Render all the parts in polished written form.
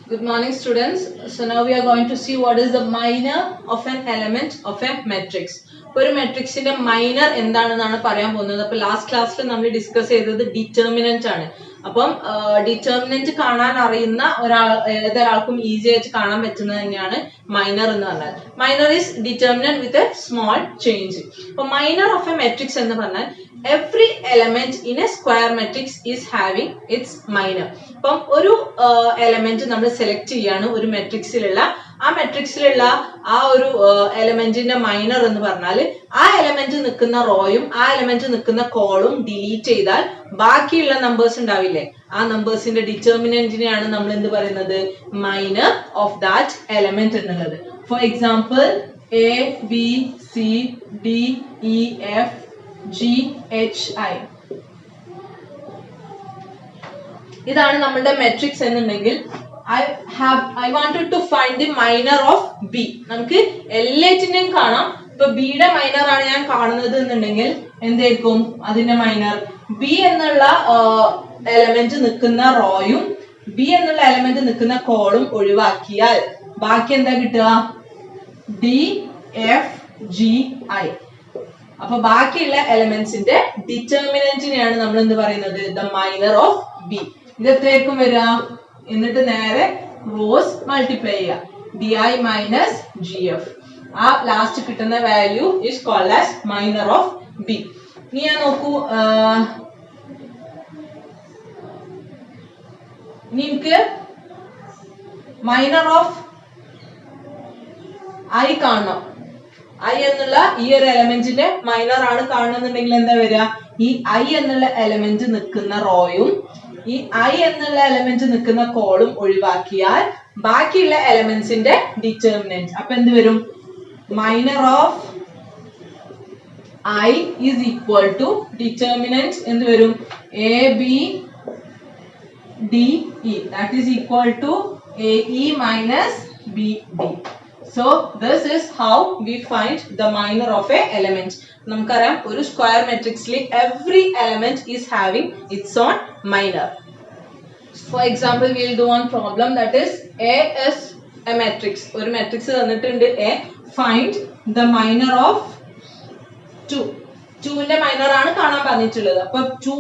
Good morning, students. So now we are going to see what is the minor of an element of a matrix. ഒരു മെട്രിക്സിന്റെ minor എന്താണെന്നാണ് പറയാൻ പോകുന്നത്. അപ്പോൾ last ക്ലാസ്സിൽ നമ്മൾ ഡിസ്കസ് ചെയ്തത് ഡിറ്റർമിനന്റ് ആണ്. അപ്പം ഡിറ്റർമിനന്റ് കാണാൻ അറിയുന്ന ഏതൊരാൾക്കും ഈസി ആയിട്ട് കാണാൻ പറ്റുന്നത് തന്നെയാണ് മൈനർ എന്ന് പറഞ്ഞാൽ. Minor is determinant with a small change. അപ്പൊ മൈനർ ഓഫ് എ മെട്രിക്സ് എന്ന് പറഞ്ഞാൽ every element in a square matrix is having its minor. അപ്പം ഒരു എലമെന്റ് നമ്മൾ സെലക്ട് ചെയ്യാണ് ഒരു മെട്രിക്സിലുള്ള ആ മെട്രിക്സിലുള്ള ആ ഒരു എലമെന്റിന്റെ മൈനർ എന്ന് പറഞ്ഞാൽ ആ എലമെന്റ് നിൽക്കുന്ന റോയും ആ എലമെന്റ് നിൽക്കുന്ന കോളും ഡിലീറ്റ് ചെയ്താൽ ബാക്കിയുള്ള നമ്പേഴ്സ് ഉണ്ടാവില്ലേ, ആ നമ്പേഴ്സിന്റെ ഡിറ്റർമിനന്റിനെയാണ് നമ്മൾ എന്ത് പറയുന്നത്, മൈനർ ഓഫ് ദാറ്റ് എലമെന്റ് എന്നുള്ളത്. For example A B C D E F G H I. ഇതാണ് നമ്മുടെ മെട്രിക്സ് എന്നുണ്ടെങ്കിൽ I wanted to find the minor of B. നമുക്ക് എല്ലാറ്റിനെയും കാണാം. ഇപ്പൊ ബിയുടെ മൈനർ ആണ് ഞാൻ കാണുന്നത് എന്നുണ്ടെങ്കിൽ എന്തായിരിക്കും അതിന്റെ മൈനർ? ബി എന്നുള്ള എലമെന്റ് നിൽക്കുന്ന റോയും ബി എന്നുള്ള എലമെന്റ് നിൽക്കുന്ന കോളും ഒഴിവാക്കിയാൽ ബാക്കി എന്താ കിട്ടുക? D F G I. അപ്പൊ ബാക്കിയുള്ള എലമെന്റ്സിന്റെ ഡിറ്റർമിനന്റിനെയാണ് നമ്മൾ എന്ത് പറയുന്നത്, ദ മൈനർ ഓഫ് ബി. ഇത് എത്രയായിരിക്കും വരിക? എന്നിട്ട് നേരെ റോസ് മൾട്ടിപ്ലൈ ചെയ്യുക, D I minus G F. ആ ലാസ്റ്റ് കിട്ടുന്ന value is called as minor of B. ഇനി ഞാൻ നോക്കൂ, നിങ്ങൾക്ക് മൈനർ ഓഫ് ഐ കാണണം. ഐ എന്നുള്ള ഈ ഒരു എലമെന്റിന്റെ മൈനർ ആണ് കാണുന്നുണ്ടെങ്കിൽ എന്താ വരിക? ഈ ഐ എന്നുള്ള എലമെന്റ് നിൽക്കുന്ന റോയും ഈ ഐ എന്നുള്ള എലമെന്റ് നിൽക്കുന്ന കോളും ഒഴിവാക്കിയാൽ ബാക്കിയുള്ള എലമെന്റ്സിന്റെ ഡിറ്റർമിനന്റ്. അപ്പൊ എന്ത് വരും? Minor of I is equal to determinant എന്ത് വരും? A B D E. That is equal to A E minus B D. So this is how we find the minor of a element. നമുക്കറിയാം ഒരു square മെട്രിക്സിൽ every element is having its own minor. For example, we will do one problem that is A is a matrix. ഒരു matrix തന്നിട്ടുണ്ട് A. Find the minor of 2. 2ന്റെ minor ആണ് കാണാൻ പറഞ്ഞിട്ടുള്ളത്. അപ്പൊ 2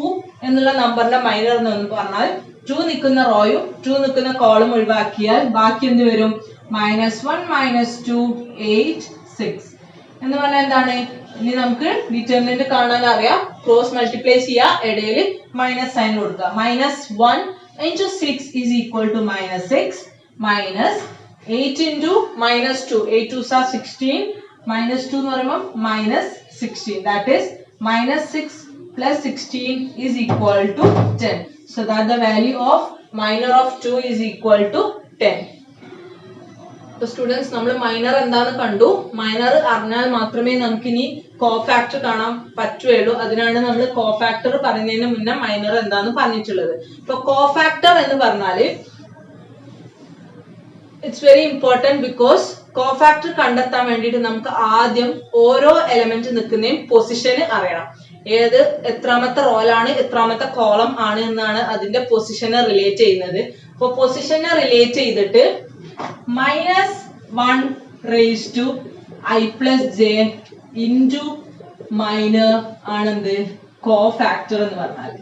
എന്നുള്ള നമ്പറിന്റെ മൈനർ എന്ന് പറഞ്ഞാൽ 2 നിൽക്കുന്ന റോയും 2 നിൽക്കുന്ന കോളും ഒഴിവാക്കിയാൽ ബാക്കി എന്ത് വരും? -1 -2 8 6 എന്ന് പറഞ്ഞാൽ എന്താണ്? ഇനി നമുക്ക് ഡിറ്റർമിനന്റ് കാണാൻ അറിയാം, ക്രോസ് മൾട്ടിപ്ലൈ ചെയ്യുക, ഇടയിൽ മൈനസ് സൈൻ കൊടുക്കുക. -1 × 6 is equal to -6 minus 8 into -2. 8 2s are 16 -2 എന്ന് പറയുമ്പോൾ -16. That is -6 plus 16 is equal to 10. So that the value of minor of 2 is equal to 10. Students, നമ്മൾ മൈനർ എന്താന്ന് കണ്ടു. മൈനർ അറിഞ്ഞാൽ മാത്രമേ നമുക്ക് ഇനി കോഫാക്ടർ കാണാൻ പറ്റുകയുള്ളൂ. അതിനാണ് നമ്മൾ കോഫാക്ടർ പറയുന്നതിന് മുന്നേ മൈനർ എന്താന്ന് പറഞ്ഞിട്ടുള്ളത്. ഇപ്പൊ കോഫാക്ടർ എന്ന് പറഞ്ഞാല് it's very important because cofactor കണ്ടെത്താൻ വേണ്ടിയിട്ട് നമുക്ക് ആദ്യം ഓരോ എലമെന്റ് നിൽക്കുന്നതും പൊസിഷന് അറിയണം. ഏത് എത്രാമത്തെ റോലാണ് എത്രാമത്തെ കോളം ആണ് എന്നാണ് അതിന്റെ പൊസിഷനെ റിലേറ്റ് ചെയ്യുന്നത്. അപ്പൊ പൊസിഷനെ റിലേറ്റ് ചെയ്തിട്ട് -1 raised to I plus j into minor ആണെന്ത് കോഫാക്ടർ എന്ന് പറഞ്ഞാൽ.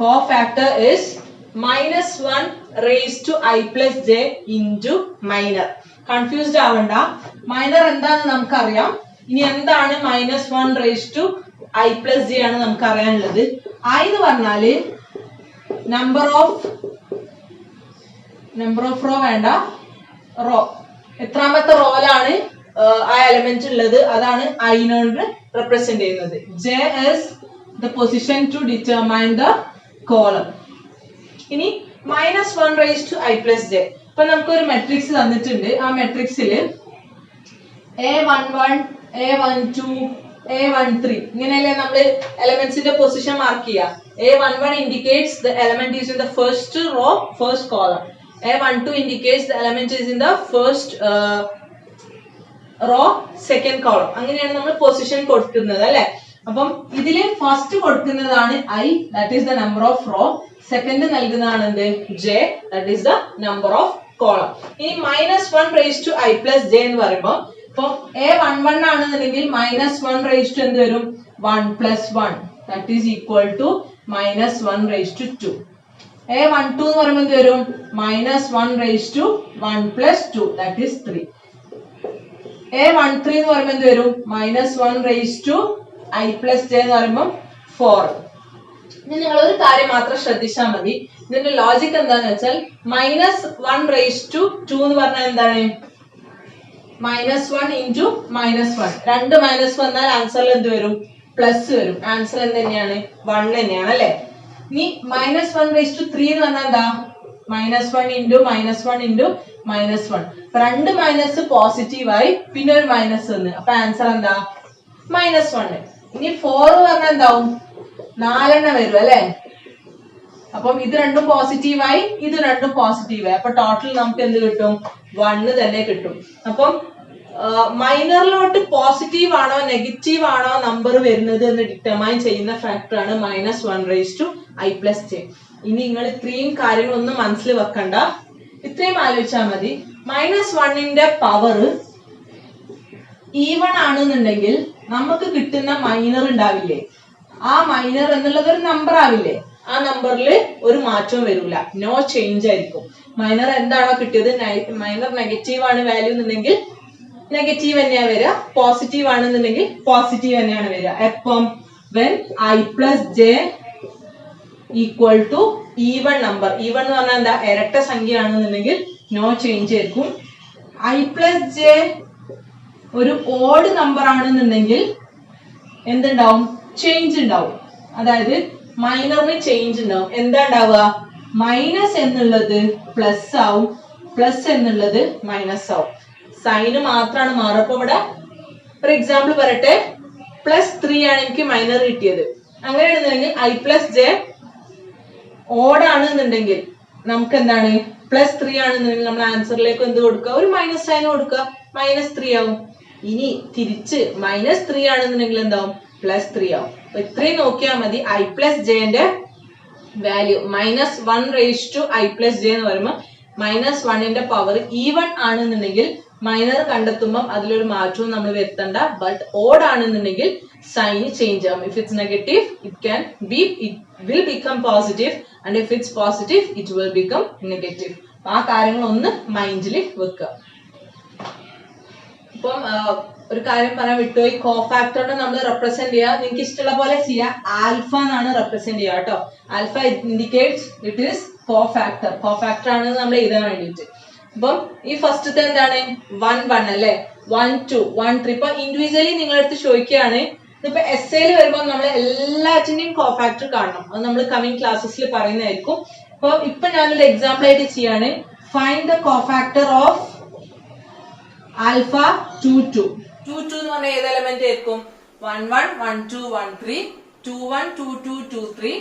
Cofactor is -1 raised to I plus j into minor. Confused ആവണ്ട, മൈനർ എന്താന്ന് നമുക്കറിയാം. ഇനി എന്താണ് -1 raised to I plus j ആണ് നമുക്ക് അറിയാനുള്ളത്. I എന്ന് പറഞ്ഞാല് നമ്പർ ഓഫ് റോ വേണ്ട, റോ എത്രാമത്തെ റോയിലാണ് ആ എലമെന്റ് ഉള്ളത് അതാണ് ഐ നോട് റെപ്രസെന്റ് ചെയ്യുന്നത്. J is the position to determine the column. ഇനി -1 raised to I plus j. ഇപ്പൊ നമുക്കൊരു മെട്രിക്സ് തന്നിട്ടുണ്ട്. ആ മെട്രിക്സിൽ A11 A12 A13 ഇങ്ങനെയല്ലേ നമ്മൾ എലമെന്റ്സിന്റെ പൊസിഷൻ മാർക്ക് ചെയ്യുക. A11 indicates the element is in the first row, first column. A12 indicates the element is in the first row, second column. അങ്ങനെയാണ് നമ്മൾ position കൊടുക്കുന്നത് അല്ലെ. അപ്പം ഇതില് ഫസ്റ്റ് കൊടുക്കുന്നതാണ് I, that is the number of row. Second നൽകുന്നതാണ് എന്ത് J, that is the number of column. ഇനി -1 എന്ന് പറയുമ്പോൾ ഇപ്പൊ A11 ആണെന്നുണ്ടെങ്കിൽ -1 എന്ത് വരും 1+1 that is equal to -1/2. A12 എന്ന് പറയുമ്പോൾ എന്ത് വരും -1/1+2 that is 3. A13 എന്ന് പറയുമ്പോൾ എന്ത് വരും -1/i+j എന്ന് പറയുമ്പോൾ 4. ഇനി നിങ്ങൾ ഒരു കാര്യം മാത്രം ശ്രദ്ധിച്ചാൽ മതി. ഇതിന്റെ ലോജിക് എന്താന്ന് വെച്ചാൽ -1/2 എന്ന് പറഞ്ഞാൽ എന്താണ് -1 into -1. രണ്ട് മൈനസ് വന്നാൽ ആൻസറിൽ എന്ത് വരും പ്ലസ് വരും. ആൻസർ എന്ത് തന്നെയാണ് 1 തന്നെയാണ് അല്ലെ. ഇനി -1/3 എന്ന് പറഞ്ഞാൽ എന്താ -1 into -1 into -1. രണ്ട് മൈനസ് പോസിറ്റീവായി പിന്നെ ഒരു മൈനസ് വന്ന് അപ്പൊ ആൻസർ എന്താ -1. ഇനി 4 പറഞ്ഞാൽ എന്താവും 4 വരും അല്ലെ. അപ്പം ഇത് രണ്ടും പോസിറ്റീവായി ഇത് രണ്ടും പോസിറ്റീവായി അപ്പൊ ടോട്ടൽ നമുക്ക് എന്ത് കിട്ടും 1 തന്നെ കിട്ടും. അപ്പം മൈനറിലോട്ട് പോസിറ്റീവ് ആണോ നെഗറ്റീവ് ആണോ നമ്പർ വരുന്നത് എന്ന് ഡിറ്റർമൈൻ ചെയ്യുന്ന ഫാക്ടർ ആണ് -1/i+j. ഇനി നിങ്ങൾ ഇത്രയും കാര്യങ്ങളൊന്നും മനസ്സിൽ വെക്കണ്ട, ഇത്രയും ആലോചിച്ചാൽ മതി. -1ന്റെ പവർ ഈവൺ ആണെന്നുണ്ടെങ്കിൽ നമുക്ക് കിട്ടുന്ന മൈനർ ഉണ്ടാവില്ലേ, ആ മൈനർ എന്നുള്ളത് ഒരു നമ്പർ ആവില്ലേ, ആ നമ്പറിൽ ഒരു മാറ്റവും വരില്ല, നോ ചേഞ്ച് ആയിരിക്കും. മൈനർ എന്താണോ കിട്ടിയത്, മൈനർ നെഗറ്റീവ് ആണ് വാല്യൂ എന്നുണ്ടെങ്കിൽ നെഗറ്റീവ് തന്നെയാണ് വരിക, പോസിറ്റീവ് ആണെന്നുണ്ടെങ്കിൽ പോസിറ്റീവ് തന്നെയാണ് വരിക. എപ്പം when i+j equal to even number. Even എന്ന് പറഞ്ഞാൽ എന്താ ഇരട്ട സംഖ്യ ആണെന്നുണ്ടെങ്കിൽ നോ ചേഞ്ച് ആയിരിക്കും. i+j ഒരു ഓഡ് നമ്പർ ആണെന്നുണ്ടെങ്കിൽ എന്തുണ്ടാവും ചേഞ്ച് ഉണ്ടാവും. അതായത് മൈനറിന് ചേഞ്ച് ഉണ്ടാവും. എന്താ ഉണ്ടാവുക മൈനസ് എന്നുള്ളത് പ്ലസ് ആവും, പ്ലസ് എന്നുള്ളത് മൈനസ് ആവും. സൈന് മാത്രമാണ് മാറുക. അപ്പൊ ഇവിടെ ഫോർ എക്സാമ്പിൾ പറയട്ടെ +3 ആണ് എനിക്ക് മൈനർ കിട്ടിയത്. അങ്ങനെയാണെന്നുണ്ടെങ്കിൽ i+j ഓഡ് ആണെന്നുണ്ടെങ്കിൽ നമുക്ക് എന്താണ് +3 ആണെന്നുണ്ടെങ്കിൽ നമ്മൾ ആൻസറിലേക്ക് എന്ത് കൊടുക്കുക ഒരു മൈനസ് സൈൻ കൊടുക്കുക, -3 ആവും. ഇനി തിരിച്ച് -3 ആണെന്നുണ്ടെങ്കിൽ എന്താവും +3 ആവും. അപ്പൊ ഇത്രയും നോക്കിയാൽ മതി. i+jന്റെ വാല്യൂ -1/i+j എന്ന് പറയുമ്പോൾ -1ന്റെ പവർ ഈവൺ ആണെന്നുണ്ടെങ്കിൽ മൈനർ കണ്ടെത്തുമ്പോൾ അതിലൊരു മാറ്റവും നമ്മൾ വരുത്തണ്ട. ബട്ട് ഓഡ് ആണെന്നുണ്ടെങ്കിൽ സൈൻ ചേഞ്ച് ആവും. If it's negative it will become positive and if it's positive it will become negative. ആ കാര്യങ്ങൾ ഒന്ന് മൈൻഡിൽ വെക്കുക. ഇപ്പം ഒരു കാര്യം പറയാൻ വിട്ടുപോയി, കോഫാക്ടറിനെ നമ്മൾ റെപ്രസെന്റ് ചെയ്യുക നിങ്ങൾക്ക് ഇഷ്ടമുള്ള പോലെ ചെയ്യാം. ആൽഫ എന്നാണ് റെപ്രസെന്റ് ചെയ്യുക കേട്ടോ. Alpha indicates it is cofactor. Cofactor ആണ് നമ്മൾ എഴുതാൻ വേണ്ടിയിട്ട്. അപ്പം ഈ ഫസ്റ്റത്തെ എന്താണ് 1 1 അല്ലെ, 1 2 1 3. ഇപ്പൊ ഇൻഡിവിജ്വലി നിങ്ങളടുത്ത് ചോദിക്കുകയാണ്. ഇപ്പൊ എസ്സേയിൽ വരുമ്പോൾ നമ്മൾ എല്ലാറ്റിന്റെയും കോഫാക്ടർ കാണണം. അത് നമ്മൾ കമ്മിങ് ക്ലാസ്സസിൽ പറയുന്നതായിരിക്കും. അപ്പൊ ഇപ്പൊ ഞാനൊരു എക്സാമ്പിൾ ആയിട്ട് ചെയ്യാണ്. Find the cofactor of alpha 2 2. 2 2 എന്ന് പറഞ്ഞാൽ ഏത് എലമെന്റ് ആയിരിക്കും 1 1 1 2 1 3 2 1 2 2 2 3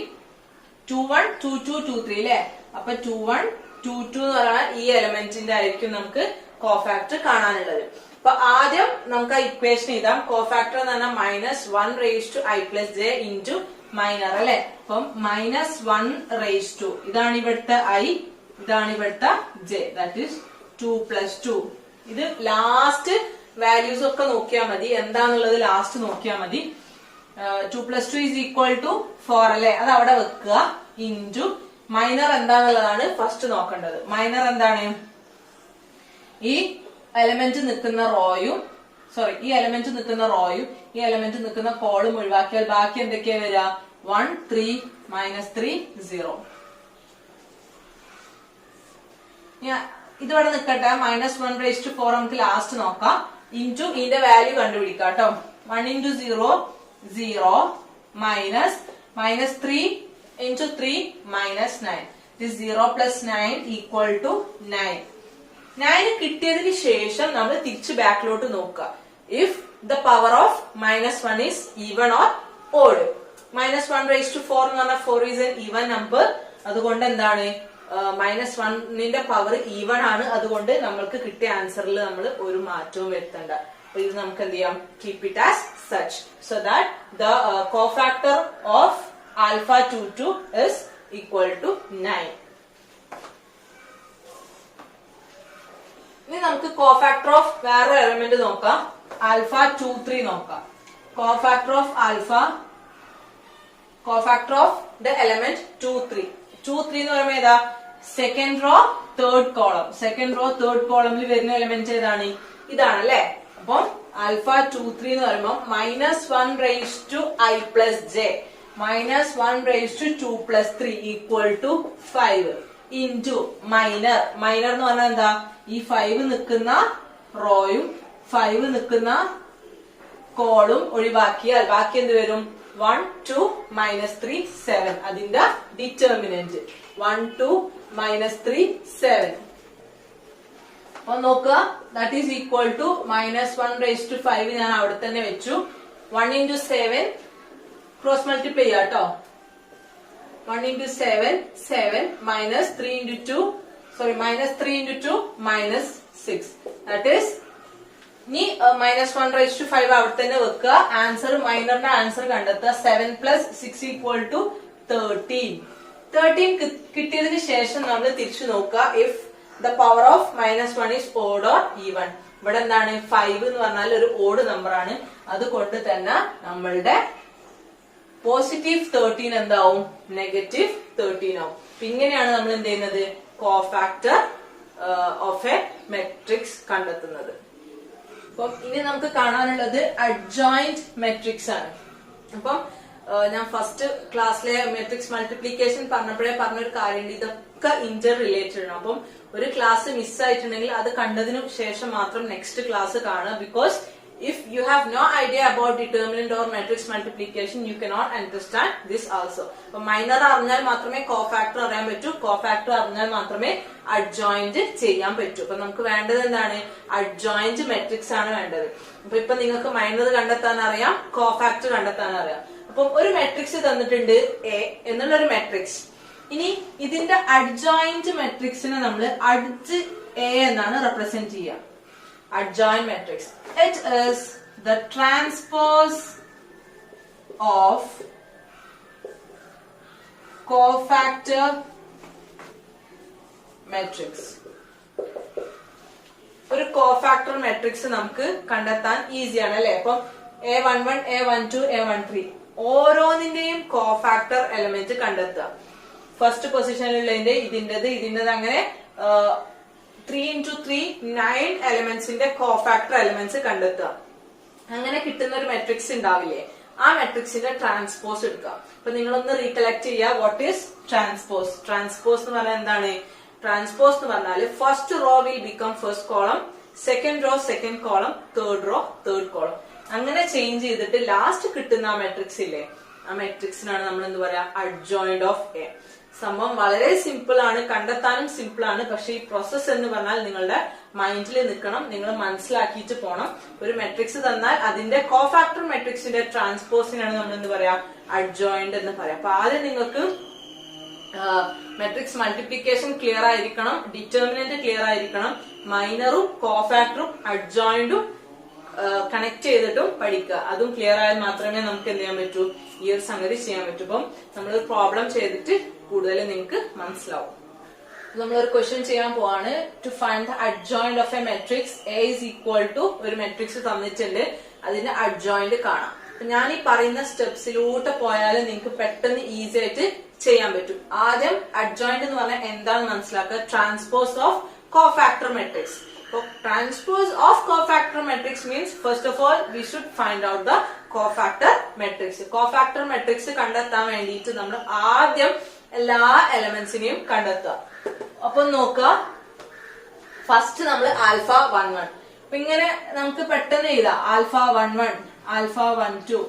2 1 2 2 2 3 അല്ലെ. അപ്പൊ 2 1 2 2 എന്ന് പറഞ്ഞാൽ ഈ എലമെന്റിന്റെ ആയിരിക്കും നമുക്ക് കോഫാക്ടർ കാണാനുള്ളത്. അപ്പൊ ആദ്യം നമുക്ക് ആ ഇക്വേഷൻ എഴുതാം. കോഫാക്ടർ എന്ന് പറഞ്ഞാൽ -1/i+j ഇൻറ്റു മൈനർ അല്ലെ. അപ്പം -1/2 ഇതാണ് ഇവിടുത്തെ i, ഇതാണ് ഇവിടുത്തെ j, ദാറ്റ് ഈസ് 2 + 2. ഇത് ലാസ്റ്റ് വാല്യൂസ് ഒക്കെ നോക്കിയാൽ മതി, എന്താന്നുള്ളത് ലാസ്റ്റ് നോക്കിയാൽ മതി. 2 + 2 = 4 അല്ലെ, അത് അവിടെ വെക്കുക. ഇൻറ്റു മൈനർ എന്താന്നുള്ളതാണ് ഫസ്റ്റ് നോക്കേണ്ടത്. മൈനർ എന്താണ് ഈ എലമെന്റ് നിൽക്കുന്ന റോയും ഈ എലമെന്റ് നിൽക്കുന്ന റോയും ഈ എലമെന്റ് നിൽക്കുന്ന കോളും ഒഴിവാക്കിയാൽ ബാക്കി എന്തൊക്കെയാ വരിക 1 3 -3 0. ഇതിവിടെ നിൽക്കട്ടെ. -1/4 നമുക്ക് ലാസ്റ്റ് നോക്കാം. ഇൻറ്റു ഇതിന്റെ വാല്യൂ കണ്ടുപിടിക്കാം കേട്ടോ. 1 × 0 0 -3 × 3 -9. This 0 + 9 = 9. 9 കിട്ടിയതിന് ശേഷം നമ്മൾ തിരിച്ച് ബാക്കിലോട്ട് നോക്കുക. If the power of -1 is even or odd. -1/4 എന്ന് പറഞ്ഞാൽ 4 is an even number. അതുകൊണ്ട് എന്താണ് -1ന്റെ പവർ ഈവൺ ആണ്. അതുകൊണ്ട് നമ്മൾക്ക് കിട്ടിയ ആൻസറിൽ നമ്മൾ ഒരു മാറ്റവും വരുത്തണ്ട. അപ്പൊ ഇത് നമുക്ക് എന്ത് ചെയ്യാം keep it as such so that the cofactor of alpha 2 2 is equal to 9. ഇനി നമുക്ക് കോഫാക്ടർ ഓഫ് വേറെ എലമെന്റ് നോക്കാം. ആൽഫ 2 3 നോക്കാം. Cofactor of the element 2 3. 2 3 എന്ന് പറയുമ്പോൾ ഏതാ? Second row third column. Second row third കോളമിൽ വരുന്ന എലമെന്റ് ഏതാണ്? ഇതാണ് അല്ലെ. അപ്പം ആൽഫ 2 3 എന്ന് പറയുമ്പോൾ -1 raised to I plus j -1 raised to 2 plus 3 equal to 5 into minor എന്ന് പറഞ്ഞാൽ എന്താ? ഈ 5 നിൽക്കുന്ന റോയും 5 നിൽക്കുന്ന കോളും ഒഴിവാക്കിയാൽ ബാക്കി എന്ത് വരും? 1 2 -3 7. അതിന്റെ ഡിറ്റർമിനന്റ് 1 2 -3 7. അപ്പൊ നോക്കുക, that is equal to -1 raised to 5 ഞാൻ അവിടെ തന്നെ വെച്ചു. 1 into 7 ക്രോസ് മൾട്ടിപ്ലൈ ചെയ്യാം കേട്ടോ. 1 into 7 7 -3 into 2 -3 into 2 -6. That is ഇനി -1 raised to 5 അവിടെ തന്നെ വെക്കുക. ആൻസർ മൈനറിന്റെ ആൻസർ കണ്ടെത്തുക. 7 plus 6 equal to 13. 13 കിട്ടിയതിന് ശേഷം നമ്മൾ തിരിച്ചു നോക്കുക. If the power of -1 is odd or even. ഇവിടെ എന്താണ്? 5 എന്ന് പറഞ്ഞാൽ ഒരു ഓഡ് നമ്പർ ആണ്. അതുകൊണ്ട് തന്നെ നമ്മളുടെ പോസിറ്റീവ് 13 എന്താവും? നെഗറ്റീവ് 13 ആവും. ഇങ്ങനെയാണ് നമ്മൾ എന്ത് ചെയ്യുന്നത്? കോഫാക്ടർ ഓഫ് എ മെട്രിക്സ് കണ്ടെത്തുന്നത്. അപ്പം ഇനി നമുക്ക് കാണാനുള്ളത് അഡ്ജോയിന്റ് മെട്രിക്സ് ആണ്. അപ്പം ഞാൻ ഫസ്റ്റ് ക്ലാസ്സിലെ മെട്രിക്സ് മൾട്ടിപ്ലിക്കേഷൻ പറഞ്ഞപ്പോഴേ പറഞ്ഞൊരു കാര്യമുണ്ട്, ഇതൊക്കെ ഇന്റർ റിലേറ്റഡ് ആണ്. അപ്പം ഒരു ക്ലാസ് മിസ്സായിട്ടുണ്ടെങ്കിൽ അത് കണ്ടതിനു ശേഷം മാത്രം നെക്സ്റ്റ് ക്ലാസ് കാണുക. Because if you have no idea about determinant or matrix multiplication, you cannot understand this also. So minor അറിഞ്ഞാൽ മാത്രമേ കോഫാക്ടർ അറിയാൻ പറ്റൂ. കോഫാക്ടർ അറിഞ്ഞാൽ മാത്രമേ അഡ്ജോയിന്റ് ചെയ്യാൻ പറ്റൂ. അപ്പൊ നമുക്ക് വേണ്ടത് എന്താണ്? അഡ്ജോയിന്റ് മെട്രിക്സ് ആണ് വേണ്ടത്. അപ്പൊ ഇപ്പൊ നിങ്ങൾക്ക് മൈനർ കണ്ടെത്താൻ അറിയാം, കോഫാക്ടർ കണ്ടെത്താൻ അറിയാം. അപ്പം ഒരു മെട്രിക്സ് തന്നിട്ടുണ്ട് എ എന്നുള്ള ഒരു മെട്രിക്സ്. ഇനി ഇതിന്റെ അഡ്ജോയിന്റ് മെട്രിക്സിനെ നമ്മൾ അഡ്ജ് എ എന്നാണ് റെപ്രസെന്റ് ചെയ്യുക. Adjoint matrix. It is the transpose of cofactor matrix. ഒരു കോഫാക്ടർ മെട്രിക്സ് നമുക്ക് കണ്ടെത്താൻ ഈസിയാണ് അല്ലെ. അപ്പം A11 A12 A13 ഓരോന്നിന്റെയും കോഫാക്ടർ എലമെന്റ് കണ്ടെത്തുക. ഫസ്റ്റ് പൊസിഷനിലുള്ളതിന്റെ ഇതിന്റേത് അങ്ങനെ 3 into 3 9 എലമെന്റ്സിന്റെ കോഫാക്ടർ എലമെന്റ്സ് കണ്ടെത്തുക. അങ്ങനെ കിട്ടുന്ന ഒരു മെട്രിക്സ് ഉണ്ടാവില്ലേ, ആ മെട്രിക്സിന്റെ ട്രാൻസ്പോസ് എടുക്കുക. അപ്പൊ നിങ്ങളൊന്ന് റീകളക്ട് ചെയ്യുക. What is transpose? ട്രാൻസ്പോസ് എന്ന് പറഞ്ഞാൽ എന്താണ്? ട്രാൻസ്പോസ് എന്ന് പറഞ്ഞാൽ first row will become first column, second raw second column, third row third column. അങ്ങനെ ചേഞ്ച് ചെയ്തിട്ട് ലാസ്റ്റ് കിട്ടുന്ന ആ മെട്രിക്സ് ഇല്ലേ, ആ മെട്രിക്സിനാണ് നമ്മൾ എന്ത് പറയാ? Adjoint of A. സംഭവം വളരെ സിമ്പിൾ ആണ്, കണ്ടെത്താനും സിമ്പിൾ ആണ്. പക്ഷെ ഈ പ്രോസസ് എന്ന് പറഞ്ഞാൽ നിങ്ങളുടെ മൈൻഡിൽ നിൽക്കണം, നിങ്ങൾ മനസ്സിലാക്കിയിട്ട് പോണം. ഒരു മെട്രിക്സ് തന്നാൽ അതിന്റെ കോഫാക്ടർ മെട്രിക്സിന്റെ ട്രാൻസ്പോസിനാണ് നമ്മൾ എന്ത് പറയാ? അഡ്ജോയിന്റ് എന്ന് പറയാം. അപ്പൊ ആദ്യം നിങ്ങൾക്ക് മെട്രിക്സ് മൾട്ടിപ്ലിക്കേഷൻ ക്ലിയർ ആയിരിക്കണം, ഡിറ്റർമിനന്റ് ക്ലിയർ ആയിരിക്കണം, മൈനറും കോഫാക്ടറും അഡ്ജോയിന്റും കണക്ട് ചെയ്തിട്ടും പഠിക്കുക. അതും ക്ലിയർ ആയാൽ മാത്രമേ നമുക്ക് എന്ത് ചെയ്യാൻ പറ്റൂ? ഈ ഒരു സംഗതി ചെയ്യാൻ പറ്റൂ. അപ്പം നമ്മൾ പ്രോബ്ലം ചെയ്തിട്ട് കൂടുതൽ നിങ്ങൾക്ക് മനസ്സിലാവും. നമ്മളൊരു ക്വസ്റ്റ്യൻ ചെയ്യാൻ പോവാണ്. To find the adjoint of a matrix A is equal to ഒരു മെട്രിക്സ് തന്നിട്ടുണ്ട്, അതിന്റെ അഡ്ജോയിന്റ് കാണാം. ഞാൻ ഈ പറയുന്ന സ്റ്റെപ്സിലൂടെ പോയാൽ നിങ്ങൾക്ക് പെട്ടെന്ന് ഈസി ആയിട്ട് ചെയ്യാൻ പറ്റും. ആദ്യം അഡ്ജോയിന്റ് എന്ന് പറഞ്ഞാൽ എന്താണെന്ന് മനസ്സിലാക്കുക. Transpose of cofactor matrix. Transpose of cofactor matrix means first of all we should find out the cofactor matrix. Cofactor matrix കണ്ടെത്താൻ വേണ്ടിയിട്ട് നമ്മൾ ആദ്യം എല്ലാ എലമെന്റ്സിനെയും കണ്ടെത്തുക. അപ്പൊ നോക്കുക, ഫസ്റ്റ് നമ്മൾ ആൽഫ 11. അപ്പൊ ഇങ്ങനെ നമുക്ക് പെട്ടെന്ന് എഴുതാം. Alpha 11, alpha 12,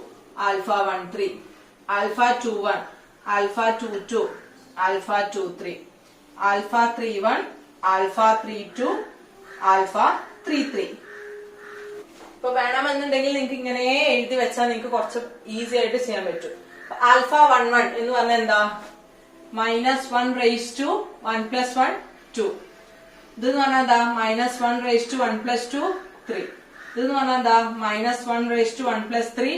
alpha 13, alpha 21, alpha 22, alpha 23, alpha 31, alpha 32, alpha 33. ഇപ്പൊ വേണമെന്നുണ്ടെങ്കിൽ നിങ്ങൾക്ക് ഇങ്ങനെ എഴുതി വെച്ചാൽ നിങ്ങൾക്ക് കുറച്ച് ഈസി ആയിട്ട് ചെയ്യാൻ പറ്റും. ആൽഫ 11 എന്ന് പറഞ്ഞാൽ എന്താ? -1 raised to 1 plus 1 2. ഇതെന്ന് പറഞ്ഞാൽ എന്താ? -1 raised to 1 plus 2 3. ഇതെന്ന് പറഞ്ഞാൽ എന്താ? -1 raised to 1 plus 3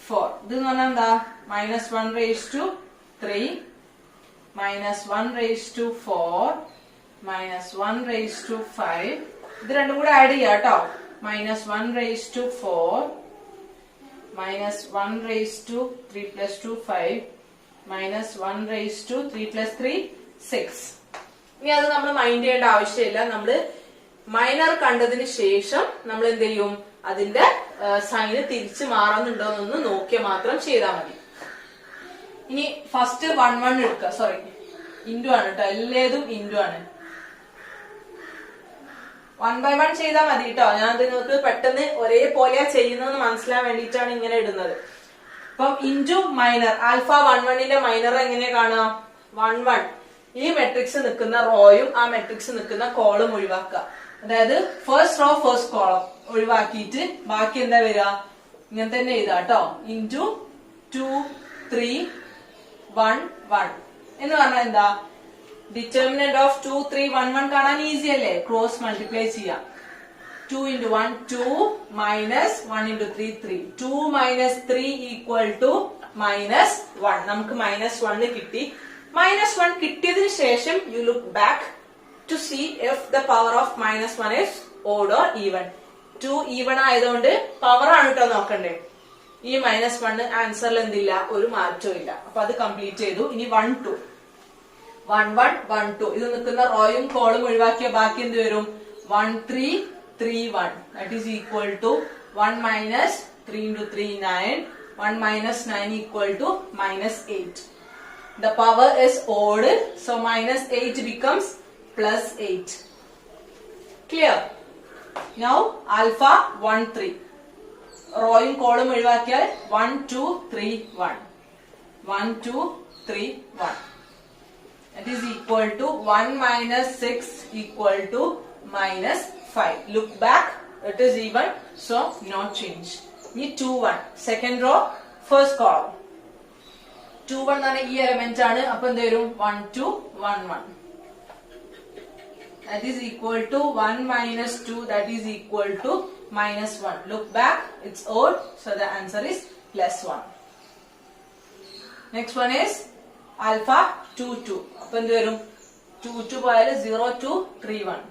4. ഇതെന്ന് പറഞ്ഞാൽ എന്താ? -1 raised to 3 minus 1 raised to 4 minus 1 raised to 5. ഇത് രണ്ടും കൂടെ ആഡ് ചെയ്യാം കേട്ടോ. minus 1 raised to 4 minus 1 raised to 3 plus 2 5 minus 1 raised to 3 plus 3 6. ഇനി അത് നമ്മൾ മൈൻഡ് ചെയ്യേണ്ട ആവശ്യമില്ല. നമ്മള് മൈനർ കണ്ടതിന് ശേഷം നമ്മൾ എന്ത് ചെയ്യും, അതിന്റെ സൈന് തിരിച്ച് മാറുന്നുണ്ടോ എന്നൊന്ന് നോക്കിയാൽ മാത്രം ചെയ്താൽ മതി. ഇനി ഫസ്റ്റ് 1 1 എടുക്കുക. സോറി, ഇൻറ്റു ആണ് കേട്ടോ, എല്ലാതും ഇൻറ്റു ആണ്. 1 by 1 ചെയ്താൽ മതി കേട്ടോ. ഞാൻ നിങ്ങൾക്ക് പെട്ടെന്ന് ഒരേപോലെയാ ചെയ്യുന്നതെന്ന് മനസ്സിലാൻ വേണ്ടിയിട്ടാണ് ഇങ്ങനെ ഇടുന്നത്. അപ്പം ഇൻറ്റു മൈനർ ആൽഫ 1 1ന്റെ മൈനർ എങ്ങനെയാ കാണുക? 1 1 ഈ മെട്രിക്സ് നിൽക്കുന്ന റോയും ആ മെട്രിക്സ് നിൽക്കുന്ന കോളും ഒഴിവാക്കുക. അതായത് ഫസ്റ്റ് റോ ഫസ്റ്റ് കോളം ഒഴിവാക്കിയിട്ട് ബാക്കി എന്താ വരിക? ഇങ്ങനെ തന്നെ എഴുതാ കേട്ടോ. ഇൻറ്റു 2 3 1 1 എന്ന് പറഞ്ഞാൽ എന്താ? ഡിറ്റർമിനന്റ് ഓഫ് 2 3 1 1 കാണാൻ ഈസി അല്ലേ? ക്രോസ് മൾട്ടിപ്ലൈ ചെയ്യാം. 2 into 1 2 minus 1 into 3 3. 2 minus 3 equal to minus 1. നമുക്ക് -1 കിട്ടി. -1 കിട്ടിയതിനു ശേഷം you look back to see if the power of -1 is odd or even. 2 even ആയതുകൊണ്ട് പവർ ആണ് കേട്ടോ നോക്കണ്ടേ. ഈ -1 ആൻസറിൽ എന്തില്ല, ഒരു മാറ്റവും ഇല്ല. അപ്പൊ അത് കംപ്ലീറ്റ് ചെയ്തു. ഇനി 1 2 1 1 1 2 ഇത് നിൽക്കുന്ന റോയും കോളും ഒഴിവാക്കിയ ബാക്കി എന്ത് വരും? 1 3 3 1. that is equal to 1 minus 3 into 3 9. 1 minus 9 equal to -8. The power is odd, so -8 becomes +8. Clear? Now alpha 1 3 റോയും കോളും ഒഴിവാക്കിയാൽ 1 2 3 1 1 2 3 1. that is equal to 1 minus 6 equal to -5. look back, it is even, so no change. Ni 2 1 second row first column. 2 1 ആണ് ഈ element ആണ്. അപ്പൊ എന്ത് വരും? 1 2 1 1. that is equal to 1 minus 2, that is equal to -1. look back, it's odd, so the answer is +1. next one is alpha 2 2. അപ്പൊ എന്ത് വരും? 2 2 പോയാൽ 0 2 3 1.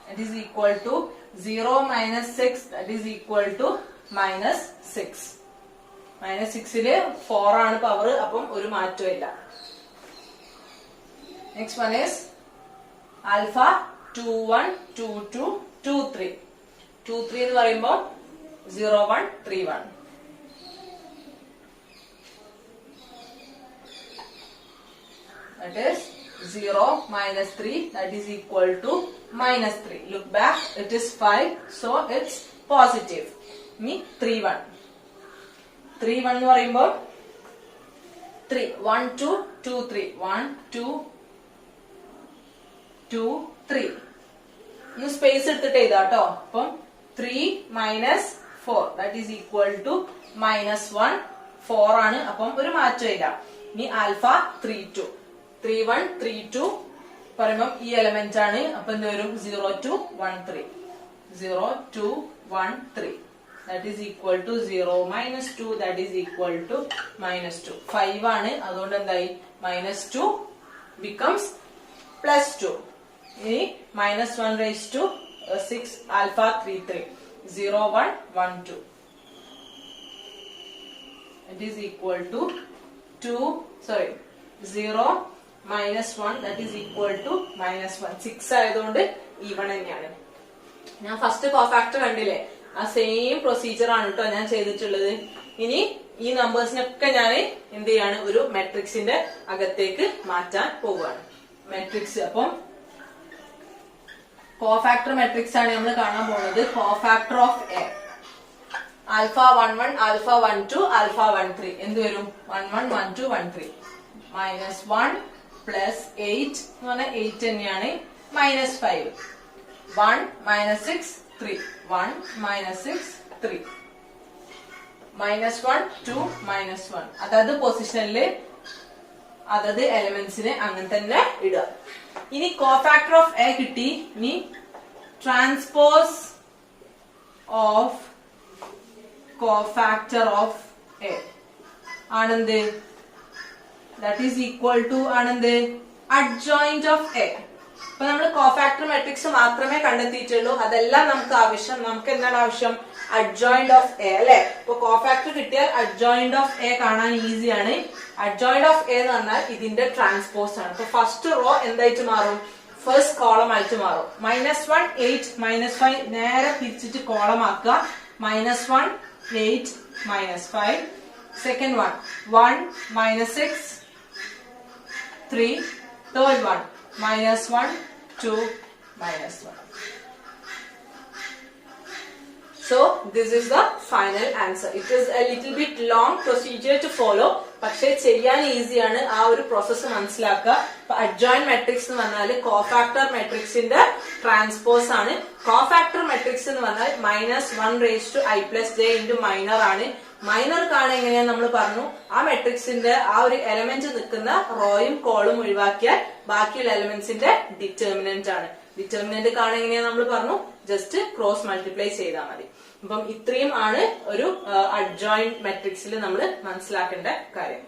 that is equal to 0 minus 6, that is equal to -6. -6ല് 4 ആണ് power, അപ്പം ഒരു മാറ്റവും ഇല്ല. next one is alpha 2 1 2 2 2 3. 2 3 എന്ന് പറയുമ്പോൾ 0 1 3 1. that is 0 minus 3, that is equal to -3. look back, it is 5, so it's positive. ഇനി 3 1 3 1 എന്ന് പറയുമ്പോൾ 3 1 2 2 3 1 2 2 3. ഇന്ന് സ്പേസ് എടുത്തിട്ട് എഴുതാം കേട്ടോ. അപ്പം 3 minus 4, that is equal to -1. 4 ആണ്, അപ്പം ഒരു മാറ്റം ഇല്ല. ഇനി ആൽഫ 3 2 3 1 3 2 പറയുമ്പോൾ ഈ എലമെന്റ് ആണ്. അപ്പൊ എന്ത് വരും? 0 2 1 3 0 2 1 3. that is equal to 0 minus 2, that is equal to -2. 5 ആണ്, അതുകൊണ്ട് എന്തായി? -2 becomes +2. ഇനി -1 raised to 6 alpha 3 3 0 1 1 2. it is equal to 0 minus 1, that is equal to -1. 6 ആയതുകൊണ്ട് ഈവൺ തന്നെയാണ്. ഞാൻ ഫസ്റ്റ് കോഫാക്ടർ കണ്ടില്ലേ, ആ സെയിം പ്രൊസീജിയർ ആണ് കേട്ടോ ഞാൻ ചെയ്തിട്ടുള്ളത്. ഇനി ഈ നമ്പേഴ്സിനൊക്കെ ഞാൻ എന്ത് ചെയ്യാണ്? ഒരു മെട്രിക്സിന്റെ അകത്തേക്ക് മാറ്റാൻ പോവുകയാണ്. മെട്രിക്സ് അപ്പം കോഫാക്ടർ മെട്രിക്സ് ആണ് നമ്മൾ കാണാൻ പോകുന്നത്. Cofactor of A alpha 1 1 alpha 1 2 alpha 1 3 എന്ത് വരും? 1 1 1 2 1 3 -1 plus 8 എന്ന് പറഞ്ഞാൽ 8 തന്നെയാണ്. -5 1 -6 3 1 -6 3 -1 2 -1. അതായത് പൊസിഷനില് അതത് എലിമെന്റ്സിന് അങ്ങനെ തന്നെ ഇടുക. ഇനി കോഫാക്ടർ ഓഫ് എ കിട്ടി. ഇനി transpose of cofactor of A ആണെന്ത്? that is equal to ആണെന്ത് adjoint of A. അപ്പൊ നമ്മൾ കോഫാക്ടർ മെട്രിക്സ് മാത്രമേ കണ്ടെത്തിയിട്ടുള്ളൂ. അതെല്ലാം നമുക്ക് ആവശ്യം. നമുക്ക് എന്താണ് ആവശ്യം? adjoint of A അല്ലെ. ഇപ്പൊ കോഫാക്ടർ കിട്ടിയാൽ adjoint of A കാണാൻ ഈസിയാണ്. adjoint of A എന്ന് പറഞ്ഞാൽ ഇതിന്റെ ട്രാൻസ്പോസ് ആണ്. അപ്പൊ ഫസ്റ്റ് റോ എന്തായിട്ട് മാറും? ഫസ്റ്റ് കോളം ആയിട്ട് മാറും. -1 8 -5 നേരെ തിരിച്ചിട്ട് കോളം ആക്കുക. -1 8 -5. Second one 1 -6 3. Third one -1 2 -1. So this is the final answer. It is a little bit long procedure to follow. പക്ഷെ ചെയ്യാൻ ഈസിയാണ്. ആ ഒരു പ്രോസസ്സ് മനസ്സിലാക്കുക. ഇപ്പൊ അഡ്ജോയിന്റ് മെട്രിക്സ് എന്ന് പറഞ്ഞാൽ കോഫാക്ടർ മെട്രിക്സിന്റെ ട്രാൻസ്പോസ് ആണ്. കോഫാക്ടർ മെട്രിക്സ് എന്ന് പറഞ്ഞാൽ -1⁻I+j മൈനർ ആണ്. മൈനർ കാണാൻ എങ്ങനെയാ നമ്മൾ പറഞ്ഞു? ആ മെട്രിക്സിന്റെ ആ ഒരു എലമെന്റ് നിൽക്കുന്ന റോയും കോളും ഒഴിവാക്കിയാൽ ബാക്കിയുള്ള എലമെന്റ്സിന്റെ ഡിറ്റർമിനന്റ് ആണ്. ഡിറ്റർമിനന്റ് കാണാൻ എങ്ങനെയാ നമ്മൾ പറഞ്ഞു? ജസ്റ്റ് ക്രോസ് മൾട്ടിപ്ലൈ ചെയ്താൽ മതി. അപ്പം ഇത്രയും ആണ് ഒരു അഡ്ജോയിന്റ് മെട്രിക്സിൽ നമ്മൾ മനസ്സിലാക്കേണ്ട കാര്യം.